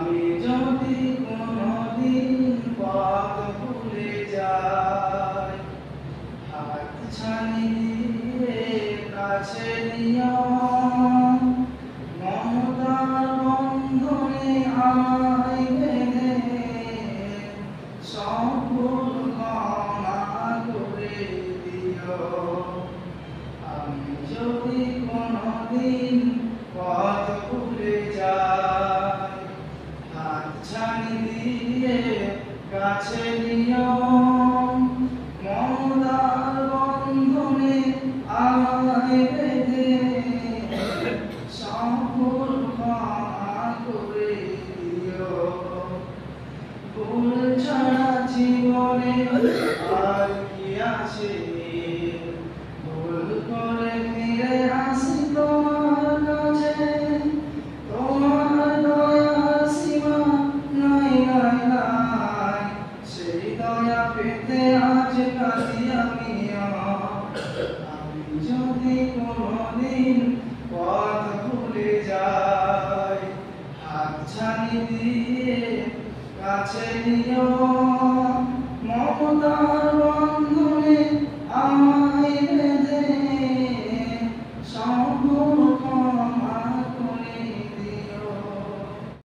আমি যদি কোনদিন পথ ভুলে যাই, হাত ছানি দিয়ে কাছে নিও, মমতার বন্ধনে আমায় বেঁধে সব ভুল ক্ষমা করে দিও। আমি যদি কোনদিন পথ ভুলে যাই, হাত ছানি দিয়ে কাছে নিও, মমতার বন্ধনে আমায় বেঁধে সব ভুল ক্ষমা করে দিও। ভুল ছাড়া জীবনে আর কি আছে, ভুল করে ফিরে আসি তোমার কাছে, তোমার দয়ার সীমা নাই নাই নাই, সেই দয়া পেতে আজ কাঁদি আমিও। আমি যদি কোনদিন পথ ভুলে যাই, হাত ছানি দিয়ে কাছে নিও, মমতার